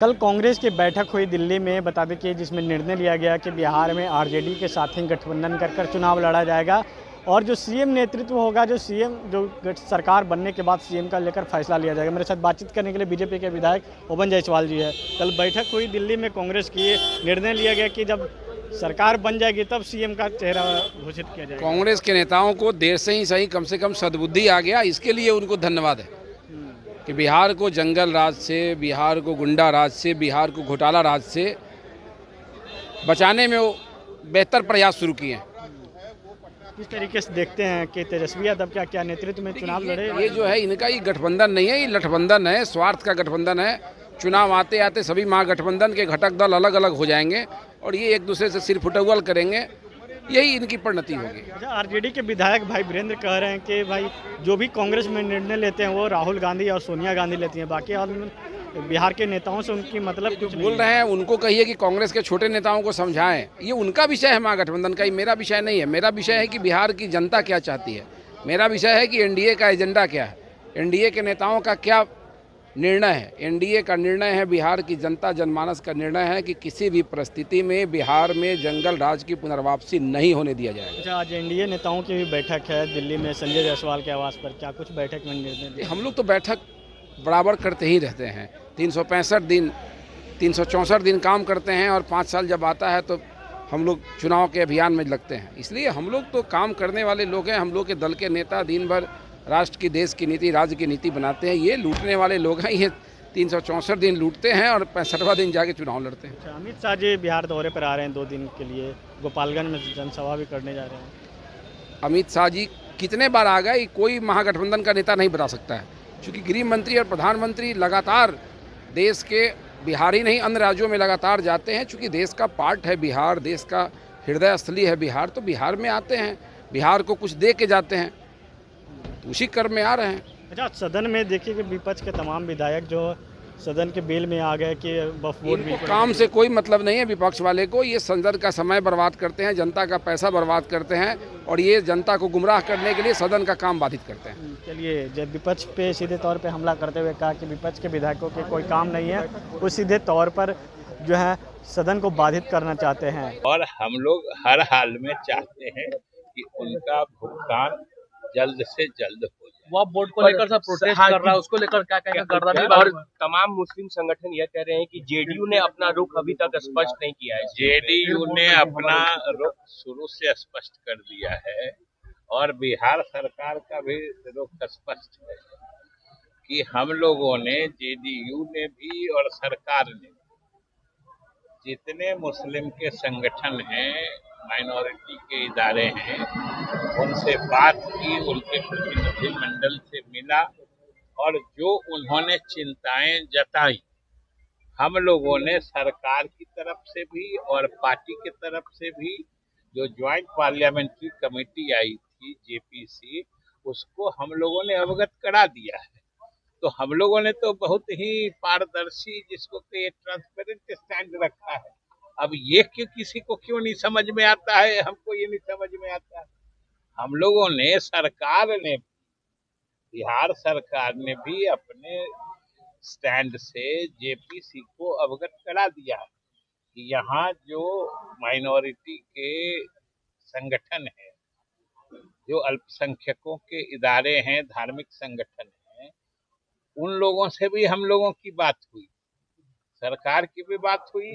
कल कांग्रेस की बैठक हुई दिल्ली में, बता दें कि जिसमें निर्णय लिया गया कि बिहार में आरजेडी के साथ ही गठबंधन कर चुनाव लड़ा जाएगा और जो सीएम नेतृत्व होगा, जो सीएम जो सरकार बनने के बाद सीएम का लेकर फैसला लिया जाएगा। मेरे साथ बातचीत करने के लिए बीजेपी के विधायक पवन जायसवाल जी है। कल बैठक हुई दिल्ली में कांग्रेस की, निर्णय लिया गया कि जब सरकार बन जाएगी तब सीएम का चेहरा घोषित किया जाएगा। कांग्रेस के नेताओं को देर से ही कम से कम सद्बुद्धि आ गया, इसके लिए उनको धन्यवाद है कि बिहार को जंगल राज से, बिहार को गुंडा राज से, बिहार को घोटाला राज से बचाने में वो बेहतर प्रयास शुरू किए हैं। किस तरीके से देखते हैं कि तेजस्वी यादव क्या नेतृत्व में चुनाव लड़े? ये जो है इनका ये गठबंधन नहीं है, ये लठबंधन है, स्वार्थ का गठबंधन है। चुनाव आते आते सभी महागठबंधन के घटक दल अलग अलग हो जाएंगे और ये एक दूसरे से सिर फुटबॉल करेंगे, यही इनकी परिणति होगी। आरजेडी के विधायक भाई वीरेंद्र कह रहे हैं कि भाई जो भी कांग्रेस में निर्णय लेते हैं वो राहुल गांधी और सोनिया गांधी लेती हैं, बाकी बिहार के नेताओं से उनकी मतलब जो बोल रहे हैं उनको कहिए कि कांग्रेस के छोटे नेताओं को समझाएं। ये उनका विषय है महागठबंधन का, ये मेरा विषय नहीं है। मेरा विषय है कि बिहार की जनता क्या चाहती है। मेरा विषय है कि एनडीए का एजेंडा क्या है, एनडीए के नेताओं का क्या निर्णय है। एनडीए का निर्णय है, बिहार की जनता जनमानस का निर्णय है कि किसी भी परिस्थिति में बिहार में जंगल राज की पुनर्वापसी नहीं होने दिया जाएगा। अच्छा, आज एनडीए नेताओं की भी बैठक है दिल्ली में संजय जायसवाल के आवास पर, क्या कुछ बैठक में निर्णय दिया? हम लोग तो बैठक बराबर करते ही रहते हैं। 365 दिन 364 दिन काम करते हैं और 5 साल जब आता है तो हम लोग चुनाव के अभियान में लगते हैं। इसलिए हम लोग तो काम करने वाले लोग हैं। हम लोग के दल के नेता दिन भर राष्ट्र की, देश की नीति, राज्य की नीति बनाते हैं। ये लूटने वाले लोग हैं, ये 364 दिन लूटते हैं और 65वां दिन जाके चुनाव लड़ते हैं। अच्छा, अमित शाह जी बिहार दौरे पर आ रहे हैं 2 दिन के लिए, गोपालगंज में जनसभा भी करने जा रहे हैं। अमित शाह जी कितने बार आ गए, कोई महागठबंधन का नेता नहीं बता सकता है, क्योंकि गृह मंत्री और प्रधानमंत्री लगातार देश के, बिहार ही नहीं अन्य राज्यों में लगातार जाते हैं। चूँकि देश का पार्ट है बिहार, देश का हृदय स्थली है बिहार, तो बिहार में आते हैं, बिहार को कुछ दे के जाते हैं, तो उसी क्रम में आ रहे हैं। अच्छा, सदन में देखिए कि विपक्ष के तमाम विधायक जो सदन के बिल में आ गए कि वक्फ बोर्ड बिल, काम से कोई मतलब नहीं है विपक्ष वाले को। ये सदन का समय बर्बाद करते हैं, जनता का पैसा बर्बाद करते हैं और ये जनता को गुमराह करने के लिए सदन का काम बाधित करते हैं। चलिए, जब विपक्ष पे सीधे तौर पे हमला करते हुए कहा कि विपक्ष के विधायकों के कोई काम नहीं है, वो सीधे तौर पर जो है सदन को बाधित करना चाहते हैं। और हम लोग हर हाल में चाहते हैं कि उनका भुगतान जल्द से जल्द हो जाए। वो बोर्ड को लेकर सब प्रोटेस्ट कर रहा है, उसको लेकर क्या कहेंगे? और तमाम मुस्लिम संगठन यह कह रहे हैं कि जेडीयू ने अपना रुख अभी तक स्पष्ट नहीं किया है। जेडीयू ने अपना रुख शुरू से स्पष्ट कर दिया है और बिहार सरकार का भी रुख स्पष्ट है कि हम लोगों ने, जेडीयू ने भी और सरकार ने, जितने मुस्लिम के संगठन हैं, माइनॉरिटी के इदारे हैं, उनसे बात की, उनके प्रतिनिधिमंडल से मिला और जो उन्होंने चिंताएं जताई, हम लोगों ने सरकार की तरफ से भी और पार्टी की तरफ से भी, जो ज्वाइंट पार्लियामेंट्री कमेटी आई थी जेपीसी, उसको हम लोगों ने अवगत करा दिया है। तो हम लोगों ने तो बहुत ही पारदर्शी, जिसको कि ट्रांसपेरेंट स्टैंड रखा है। अब ये किसी को क्यों नहीं समझ में आता है, हमको ये नहीं समझ में आता है। हम लोगों ने, सरकार ने, बिहार सरकार ने भी अपने स्टैंड से जेपीसी को अवगत करा दिया है कि यहाँ जो माइनॉरिटी के संगठन हैं, जो अल्पसंख्यकों के इदारे हैं, धार्मिक संगठन हैं, उन लोगों से भी हम लोगों की बात हुई, सरकार की भी बात हुई,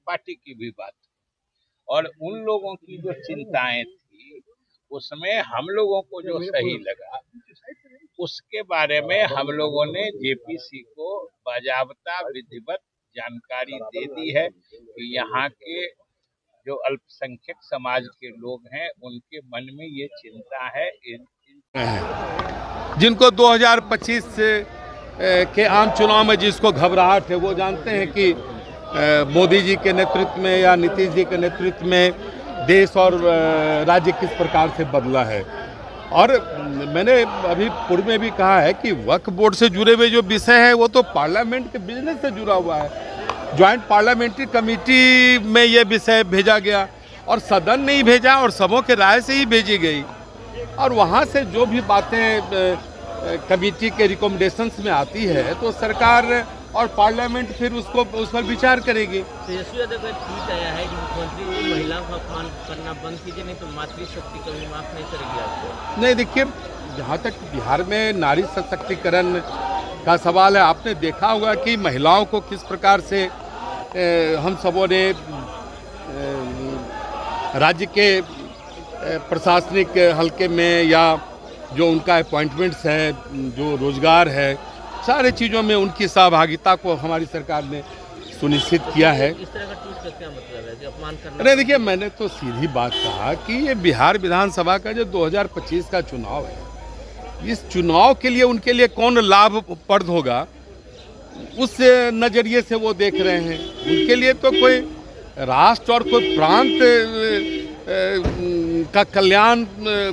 पार्टी की भी बात हुई, और उन लोगों की जो चिंताएं थी उसमें हम लोगों को जो सही लगा, उसके बारे में हम लोगों ने जेपीसी को बाजाबता विधिवत जानकारी दे दी है कि यहाँ के जो अल्पसंख्यक समाज के लोग हैं उनके मन में ये चिंता है। जिनको 2025 के आम चुनाव में जिसको घबराहट है, वो जानते हैं कि मोदी जी के नेतृत्व में या नीतीश जी के नेतृत्व में देश और राज्य किस प्रकार से बदला है। और मैंने अभी पूर्व में भी कहा है कि वक्फ बोर्ड से जुड़े हुए जो विषय है वो तो पार्लियामेंट के बिजनेस से जुड़ा हुआ है। ज्वाइंट पार्लियामेंट्री कमेटी में ये विषय भेजा गया और सदन ने ही भेजा और सबों के राय से ही भेजी गई, और वहाँ से जो भी बातें कमेटी के रिकमेंडेशंस में आती है तो सरकार और पार्लियामेंट फिर उसको उस पर विचार करेगी। तेजस्वी यादव का ट्वीट आया है कि मुख्यमंत्री महिलाओं का अपमान करना बंद कीजिए, नहीं तो मातृशक्ति कभी माफ नहीं करेगी आपको। नहीं, देखिए, जहाँ तक बिहार में नारी सशक्तिकरण का सवाल है, आपने देखा होगा कि महिलाओं को किस प्रकार से हम सबों ने राज्य के प्रशासनिक हलके में या जो उनका अपॉइंटमेंट्स है, जो रोजगार है, सारे चीज़ों में उनकी सहभागिता को हमारी सरकार ने सुनिश्चित किया है। इस तरह का ट्वीट का क्या मतलब है कि अपमान करना? अरे देखिए, मैंने तो सीधी बात कहा कि ये बिहार विधानसभा का जो 2025 का चुनाव है, इस चुनाव के लिए उनके लिए कौन लाभप्रद होगा, उस नज़रिए से वो देख रहे हैं। उनके लिए तो कोई राष्ट्र और कोई प्रांत का कल्याण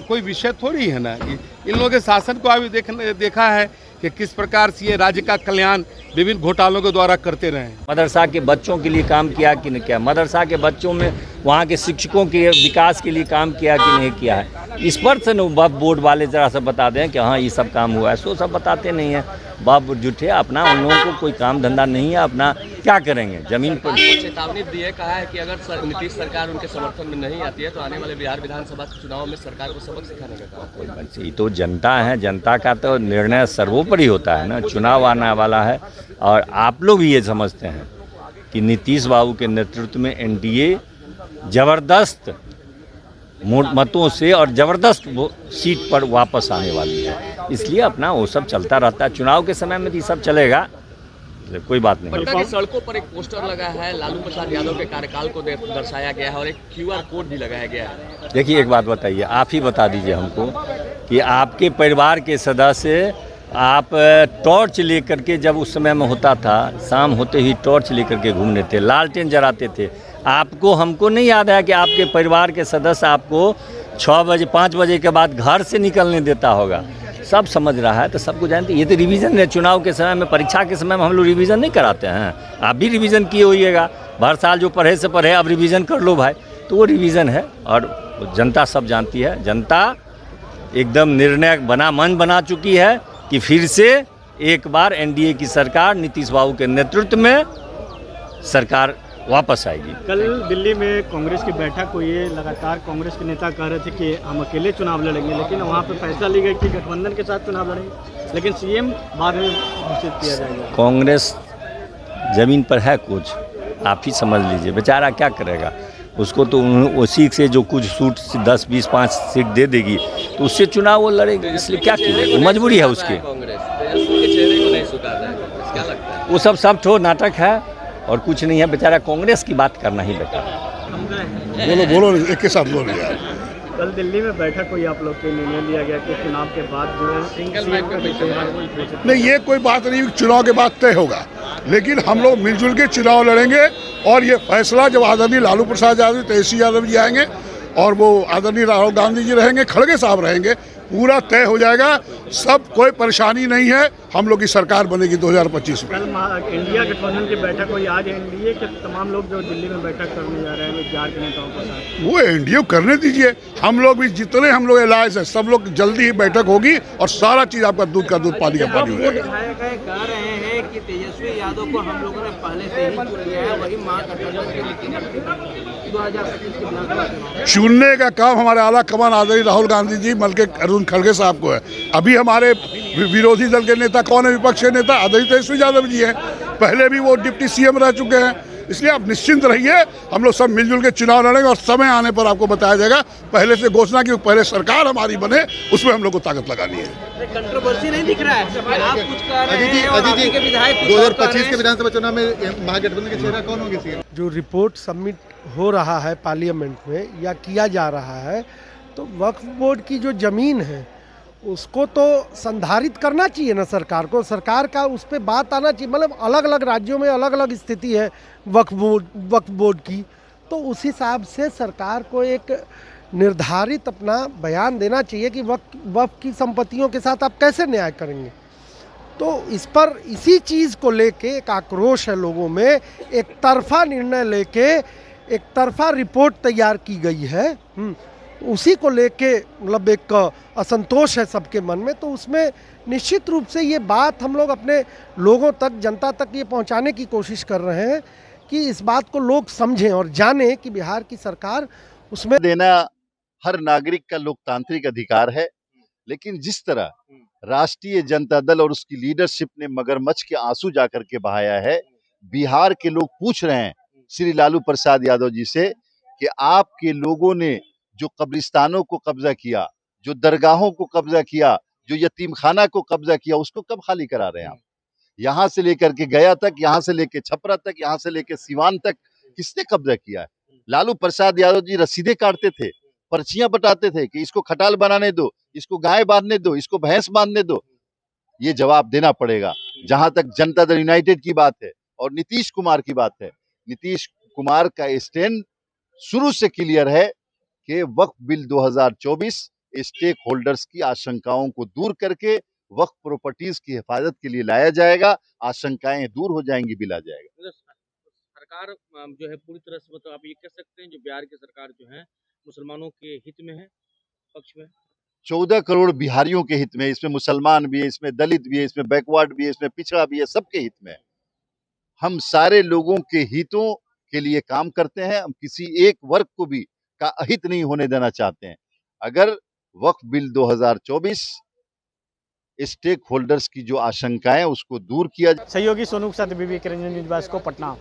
कोई विषय थोड़ी है ना। इन लोगों के शासन को अभी देखा है कि किस प्रकार से ये राज्य का कल्याण विभिन्न घोटालों के द्वारा करते रहे। मदरसा के बच्चों के लिए काम किया कि नहीं किया, मदरसा के बच्चों में वहाँ के शिक्षकों के विकास के लिए काम किया कि नहीं किया है, इस पर से बोर्ड वाले जरा सा बता दें कि हाँ ये सब काम हुआ है। सो सब बताते नहीं है, बाप जुटे अपना, उन लोगों को कोई काम धंधा नहीं है, अपना क्या करेंगे जमीन पर। चेतावनी दी है, कहा है कि अगर नीतीश सरकार उनके समर्थन में नहीं आती है तो आने वाले बिहार विधानसभा के चुनाव में सरकार को सबक सिखाने का काम। ये तो जनता है, जनता का तो निर्णय सर्वोपरि होता है ना। चुनाव आने वाला है और आप लोग भी ये समझते हैं कि नीतीश बाबू के नेतृत्व में एनडीए जबरदस्त मतों से और जबरदस्त सीट पर वापस आने वाली है, इसलिए अपना वो सब चलता रहता है। चुनाव के समय में ये सब चलेगा, कोई बात नहीं। पटना की सड़कों पर एक पोस्टर लगा है, लालू प्रसाद यादव के कार्यकाल को दर्शाया गया है और एक QR कोड भी लगाया गया है। देखिए, एक बात बताइए, आप ही बता दीजिए हमको कि आपके परिवार के सदस्य आप टॉर्च लेकर के, जब उस समय में होता था, शाम होते ही टॉर्च लेकर के घूमने थे, लालटेन जलाते थे। आपको हमको नहीं याद है कि आपके परिवार के सदस्य आपको 6 बजे 5 बजे के बाद घर से निकलने देता होगा। सब समझ रहा है, तो सबको जानते। ये तो रिवीजन है, चुनाव के समय में, परीक्षा के समय में हम लोग रिवीजन नहीं कराते हैं। आप भी रिवीजन किए होइएगा, हर साल जो पढ़े से पढ़े, अब रिवीजन कर लो भाई, तो वो रिवीजन है। और जनता सब जानती है, जनता एकदम निर्णय मन बना चुकी है कि फिर से एक बार एनडीए की सरकार नीतीश बाबू के नेतृत्व में सरकार वापस आएगी। कल दिल्ली में कांग्रेस की बैठक हुई है, लगातार कांग्रेस के नेता कह रहे थे कि हम अकेले चुनाव लड़ेंगे, लेकिन वहाँ पे फैसला ली गई कि गठबंधन के साथ चुनाव लड़ेंगे, लेकिन सीएम बाद में घोषित किया जाएगा। कांग्रेस जमीन पर है कुछ, आप ही समझ लीजिए, बेचारा क्या करेगा। उसको तो उसी से जो कुछ सूट 10, 20, 5 सीट दे देगी तो उससे चुनाव वो लड़ेगी, इसलिए क्या कीजिएगा, मजबूरी है उसकी। वो सब ठो नाटक है और कुछ नहीं है, बेचारा कांग्रेस की बात करना ही बेकार है। बोलो एक के साथ बोलो यार। कल दिल्ली में बैठक हुई, आप लोग के निर्णय लिया गया कि चुनाव के बाद जो है सिंगल नहीं, ये कोई बात नहीं, चुनाव के बाद तय होगा, लेकिन हम लोग मिलजुल के चुनाव लड़ेंगे। और ये फैसला जब आदरणीय लालू प्रसाद यादव, तेजस्वी यादव जी आएंगे और वो आदरणीय राहुल गांधी जी रहेंगे, खड़गे साहब रहेंगे, पूरा तय हो जाएगा। सब कोई परेशानी नहीं है, हम लोग की सरकार बनेगी 2025 में। कल इंडिया गठबंधन की बैठक हुई, आज एनडीए के तमाम लोग जो दिल्ली में बैठक करने जा रहे हैं बिहार के नेताओं के साथ, वो एनडीए करने दीजिए। हम लोग भी जितने हम लोग एलायंस है, सब लोग जल्दी ही बैठक होगी और सारा चीज़ आपका दूध का दूध, पानी का पानी हो जाएगा। कह रहे हैं कि तेजस्वी यादव को हम लोगों ने पहले से ही चुन लिया है, वही महागठबंधन के नीति 2025 के विधानसभा चुनने का काम हमारे आला कमान आदरणीय राहुल गांधी जी, मल्के अरुण खड़गे साहब को है। अभी हमारे विरोधी दल के नेता कौन है? विपक्ष के नेता आदरणीय तेजस्वी यादव जी हैं, पहले भी वो डिप्टी सीएम रह चुके हैं। इसलिए आप निश्चिंत रहिए, हम लोग सब मिलजुल के चुनाव लड़ेंगे और समय आने पर आपको बताया जाएगा। पहले से घोषणा की, पहले सरकार हमारी बने, उसमें हम लोग को ताकत लगानी है। कंट्रोवर्सी नहीं दिख रहा है, आप कुछ कह रहे हैं और आपके विधायक 2025 के विधानसभा चुनाव में महागठबंधन के चेहरा कौन होंगे? जो रिपोर्ट सबमिट हो रहा है पार्लियामेंट में या किया जा रहा है, तो वक्फ बोर्ड की जो ज़मीन है उसको तो संधारित करना चाहिए ना सरकार को। सरकार का उस पर बात आना चाहिए। मतलब अलग अलग राज्यों में अलग अलग स्थिति है वक्फ बोर्ड की, तो उस हिसाब से सरकार को एक निर्धारित अपना बयान देना चाहिए कि वक्फ की संपत्तियों के साथ आप कैसे न्याय करेंगे। तो इस पर इसी चीज़ को लेके एक आक्रोश है लोगों में। एक तरफा निर्णय लेके एक तरफा रिपोर्ट तैयार की गई है। उसी को लेके मतलब एक असंतोष है सबके मन में। तो उसमें निश्चित रूप से ये बात हम लोग अपने लोगों तक, जनता तक ये पहुंचाने की कोशिश कर रहे हैं कि इस बात को लोग समझें और जानें कि बिहार की सरकार उसमें देना हर नागरिक का लोकतांत्रिक अधिकार है, लेकिन जिस तरह राष्ट्रीय जनता दल और उसकी लीडरशिप ने मगरमच्छ के आंसू जाकर के बहाया है, बिहार के लोग पूछ रहे हैं श्री लालू प्रसाद यादव जी से कि आपके लोगों ने जो कब्रिस्तानों को कब्जा किया, जो दरगाहों को कब्जा किया, जो यतीमखाना को कब्जा किया, उसको कब खाली करा रहे हैं आप? यहाँ से लेकर के गया तक, यहाँ से लेके छपरा तक, यहाँ से लेके सिवान तक किसने कब्जा किया है? लालू प्रसाद यादव जी रसीदें काटते थे, पर्चियां बटाते थे कि इसको खटाल बनाने दो, इसको गाय बांधने दो, इसको भैंस बांधने दो। ये जवाब देना पड़ेगा। जहां तक जनता दल यूनाइटेड की बात है और नीतीश कुमार की बात है, नीतीश कुमार का स्टैंड शुरू से क्लियर है कि वक्फ बिल 2024 स्टेक होल्डर्स की आशंकाओं को दूर करके वक्फ प्रॉपर्टीज की हिफाजत के लिए लाया जाएगा। आशंकाएं दूर हो जाएंगी, बिल आ जाएगा। सरकार जो है पूरी तरह से, मतलब आप ये कह सकते हैं जो बिहार की सरकार जो है मुसलमानों के हित में है, पक्ष में 14 करोड़ बिहारियों के हित में, इसमें मुसलमान भी है, इसमें दलित भी है, इसमें बैकवर्ड भी है, इसमें पिछड़ा भी है, सबके हित में। हम सारे लोगों के हितों के लिए काम करते हैं। हम किसी एक वर्ग को भी का अहित नहीं होने देना चाहते हैं। अगर वक्फ बिल 2024 स्टेक होल्डर्स की जो आशंकाएं उसको दूर किया। सहयोगी सोनू के साथ बीबी किरंजन न्यूज़ को पटना।